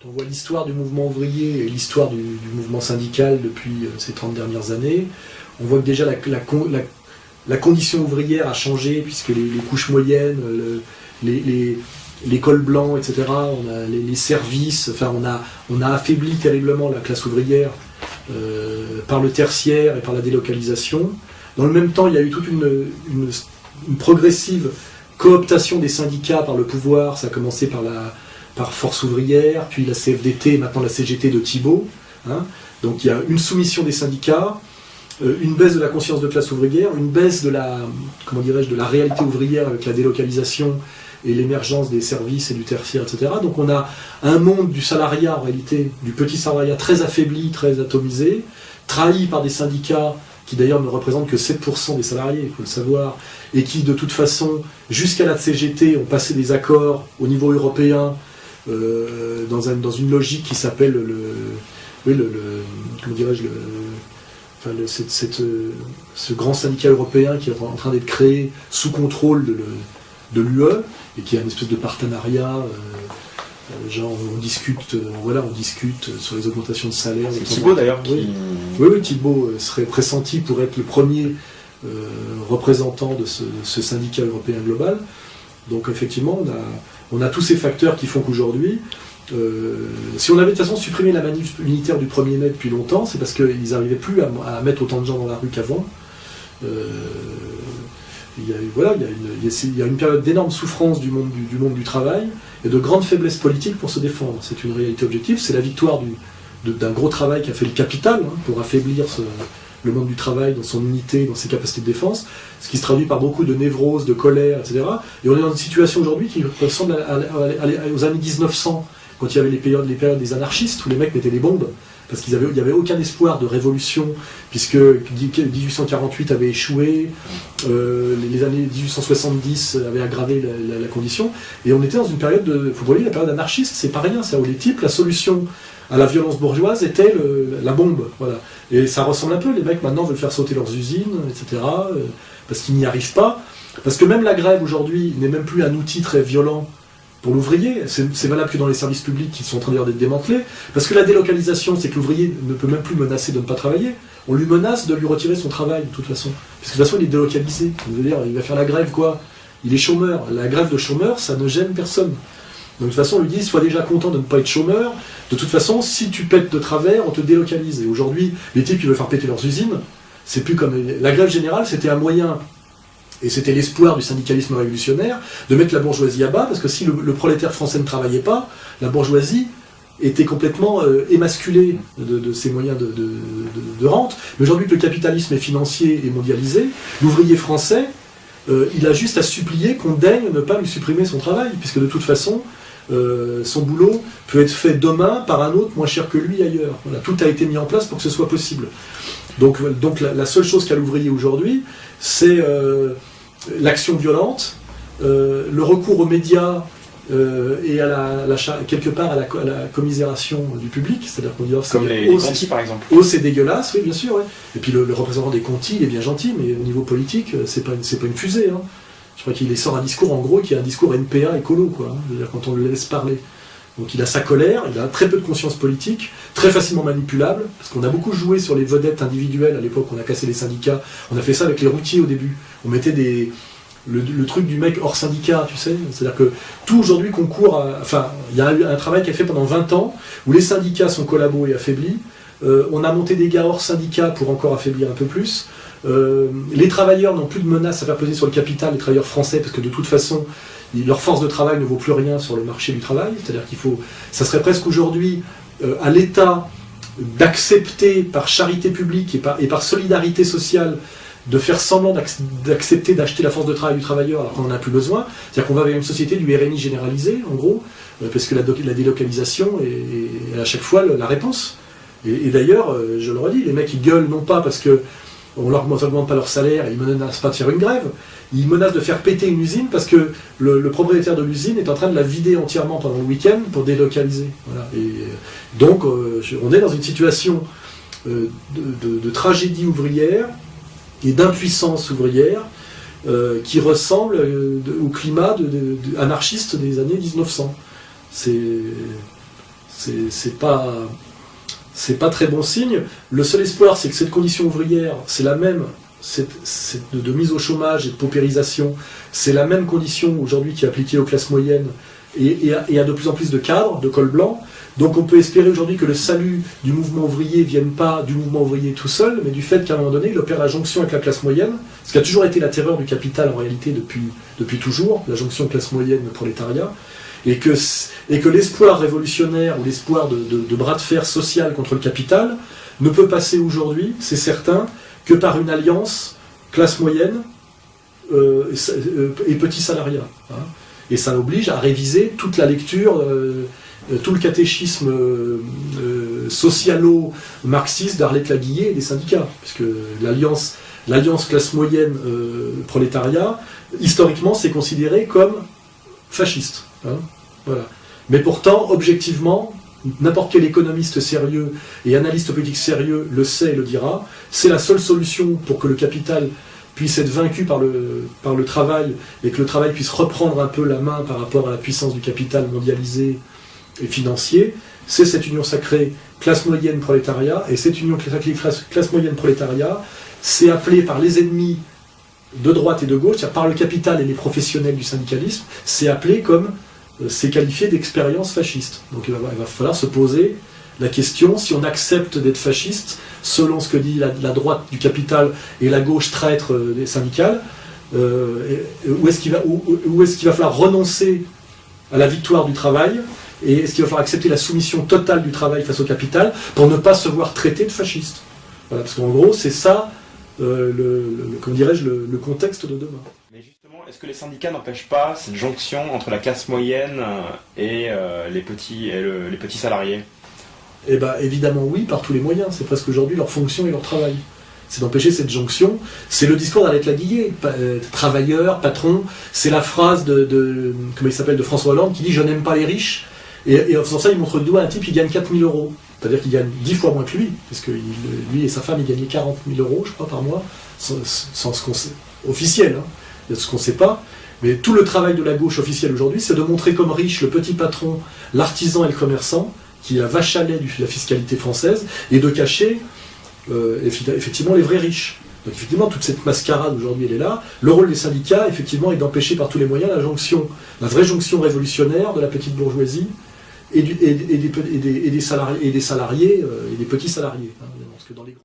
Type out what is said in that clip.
on voit l'histoire du mouvement ouvrier et l'histoire du mouvement syndical depuis ces 30 dernières années, on voit que déjà la condition ouvrière a changé, puisque les couches moyennes, les cols blancs, etc., on a les services, enfin on a affaibli terriblement la classe ouvrière par le tertiaire et par la délocalisation. Dans le même temps, il y a eu toute une progressive cooptation des syndicats par le pouvoir. Ça a commencé par Force ouvrière, puis la CFDT, et maintenant la CGT de Thibault. Hein. Donc il y a une soumission des syndicats, une baisse de la conscience de classe ouvrière, une baisse de la réalité ouvrière avec la délocalisation et l'émergence des services et du tertiaire, etc. Donc on a un monde du salariat, en réalité, du petit salariat très affaibli, très atomisé, trahi par des syndicats qui d'ailleurs ne représentent que 7% des salariés, il faut le savoir, et qui de toute façon, jusqu'à la CGT, ont passé des accords au niveau européen dans une logique qui s'appelle ce grand syndicat européen qui est en train d'être créé sous contrôle de l'UE, et qui a une espèce de partenariat, genre on discute sur les augmentations de salaire. C'est Thibault d'ailleurs qui... Oui, Thibault serait pressenti pour être le premier représentant de ce syndicat européen global. Donc effectivement, on a tous ces facteurs qui font qu'aujourd'hui, si on avait de toute façon supprimé la manif unitaire du 1er mai depuis longtemps, c'est parce qu'ils n'arrivaient plus à mettre autant de gens dans la rue qu'avant. Il y a une période d'énorme souffrance du monde du travail et de grande faiblesse politique pour se défendre. C'est une réalité objective, c'est la victoire d'un gros travail qu'a fait le capital pour affaiblir le monde du travail dans son unité, dans ses capacités de défense, ce qui se traduit par beaucoup de névrose, de colère, etc. Et on est dans une situation aujourd'hui qui ressemble aux années 1900, quand il y avait les périodes des anarchistes, où les mecs mettaient des bombes, parce qu'il n'y avait aucun espoir de révolution, puisque 1848 avait échoué, les années 1870 avaient aggravé la condition, et on était dans une période vous voyez, la période anarchiste, c'est pas rien, ça, où les types, la solution à la violence bourgeoise était la bombe, voilà. Et ça ressemble un peu, les mecs maintenant veulent faire sauter leurs usines, etc., parce qu'ils n'y arrivent pas, parce que même la grève aujourd'hui n'est même plus un outil très violent pour l'ouvrier, c'est valable que dans les services publics qui sont en train d'être démantelés, parce que la délocalisation, c'est que l'ouvrier ne peut même plus menacer de ne pas travailler, on lui menace de lui retirer son travail, de toute façon, parce que de toute façon il est délocalisé, il va faire la grève, quoi, il est chômeur, la grève de chômeur, ça ne gêne personne. Donc de toute façon on lui dit, sois déjà content de ne pas être chômeur, de toute façon, si tu pètes de travers, on te délocalise, et aujourd'hui, les types qui veulent faire péter leurs usines, c'est plus comme... La grève générale, c'était un moyen... Et c'était l'espoir du syndicalisme révolutionnaire de mettre la bourgeoisie à bas, parce que si le prolétaire français ne travaillait pas, la bourgeoisie était complètement émasculée de ses moyens de rente. Mais aujourd'hui que le capitalisme est financier et mondialisé, l'ouvrier français, il a juste à supplier qu'on daigne ne pas lui supprimer son travail, puisque de toute façon, son boulot peut être fait demain par un autre moins cher que lui ailleurs. Voilà, tout a été mis en place pour que ce soit possible. Donc la seule chose qu'a l'ouvrier aujourd'hui, c'est l'action violente, le recours aux médias et quelque part à la commisération du public, c'est-à-dire qu'on dit comme les Conti par exemple. Oh, c'est dégueulasse, oui bien sûr. Ouais. Et puis le représentant des Conti, il est bien gentil, mais au niveau politique, c'est pas une fusée. Hein. Je crois qu'il sort un discours en gros qui est un discours NPA écolo, quoi. Hein. C'est-à-dire quand on le laisse parler. Donc il a sa colère, il a très peu de conscience politique, très facilement manipulable, parce qu'on a beaucoup joué sur les vedettes individuelles à l'époque, on a cassé les syndicats, on a fait ça avec les routiers au début, on mettait le truc du mec hors syndicat, tu sais, c'est-à-dire que tout aujourd'hui concourt à... Enfin, il y a un travail qui a fait pendant 20 ans, où les syndicats sont collabos et affaiblis, on a monté des gars hors syndicat pour encore affaiblir un peu plus, les travailleurs n'ont plus de menaces à faire peser sur le capital, les travailleurs français, parce que de toute façon, leur force de travail ne vaut plus rien sur le marché du travail, c'est-à-dire ça serait presque aujourd'hui à l'État d'accepter par charité publique et par solidarité sociale de faire semblant d'accepter d'acheter la force de travail du travailleur alors qu'on n'en a plus besoin, c'est-à-dire qu'on va vers une société du RNI généralisé, en gros, parce que la délocalisation est à chaque fois la réponse. Et d'ailleurs, je le redis, les mecs ils gueulent non pas parce que on ne leur augmente pas leur salaire, ils ne menacent pas de faire une grève, ils menacent de faire péter une usine parce que le propriétaire de l'usine est en train de la vider entièrement pendant le week-end pour délocaliser. Voilà. Et donc on est dans une situation de tragédie ouvrière et d'impuissance ouvrière qui ressemble au climat anarchiste des années 1900. C'est c'est pas très bon signe. Le seul espoir, c'est que cette condition ouvrière, c'est la même, de mise au chômage et de paupérisation, c'est la même condition aujourd'hui qui est appliquée aux classes moyennes et à de plus en plus de cadres, de col blanc. Donc on peut espérer aujourd'hui que le salut du mouvement ouvrier ne vienne pas du mouvement ouvrier tout seul, mais du fait qu'à un moment donné, il opère la jonction avec la classe moyenne, ce qui a toujours été la terreur du capital en réalité depuis toujours, la jonction classe moyenne-prolétariat, et que l'espoir révolutionnaire ou l'espoir de bras de fer social contre le capital ne peut passer aujourd'hui, c'est certain, que par une alliance classe moyenne et petit salariat. Hein. Et ça oblige à réviser toute la lecture, tout le catéchisme socialo-marxiste d'Arlette Laguillet et des syndicats, puisque l'alliance classe moyenne prolétariat, historiquement, c'est considéré comme fasciste. Hein, voilà. Mais pourtant, objectivement, n'importe quel économiste sérieux et analyste politique sérieux le sait et le dira, c'est la seule solution pour que le capital puisse être vaincu par le travail et que le travail puisse reprendre un peu la main par rapport à la puissance du capital mondialisé et financier, c'est cette union sacrée classe moyenne prolétariat, et cette union sacrée classe moyenne prolétariat, c'est appelé par les ennemis de droite et de gauche, c'est-à-dire par le capital et les professionnels du syndicalisme, c'est appelé comme, c'est qualifié d'expérience fasciste. Donc il va falloir se poser la question, si on accepte d'être fasciste, selon ce que dit la droite du capital et la gauche traître des syndicales, où est-ce qu'il va falloir renoncer à la victoire du travail, et est-ce qu'il va falloir accepter la soumission totale du travail face au capital pour ne pas se voir traité de fasciste. Voilà, parce qu'en gros, c'est ça, comment dirais-je, le contexte de demain. Mais justement, est-ce que les syndicats n'empêchent pas cette jonction entre la classe moyenne et les petits salariés ? Eh bien, évidemment oui, par tous les moyens. C'est presque aujourd'hui leur fonction et leur travail. C'est d'empêcher cette jonction. C'est le discours d'Arlette Laguillet, travailleur, patron. C'est la phrase comment il s'appelle, de François Hollande qui dit « Je n'aime pas les riches ». Et en faisant ça, il montre du doigt un type qui gagne 4 000 €. C'est-à-dire qu'il gagne 10 fois moins que lui, parce que lui et sa femme, ils gagnaient 40 000 €, je crois, par mois, sans ce qu'on sait, officiel, hein. Il y a ce qu'on ne sait pas. Mais tout le travail de la gauche officielle aujourd'hui, c'est de montrer comme riche le petit patron, l'artisan et le commerçant, qui est la vache à lait de la fiscalité française, et de cacher effectivement les vrais riches. Donc effectivement, toute cette mascarade aujourd'hui, elle est là. Le rôle des syndicats, effectivement, est d'empêcher par tous les moyens la vraie jonction révolutionnaire de la petite bourgeoisie et des salariés et des petits salariés. Hein, parce que dans les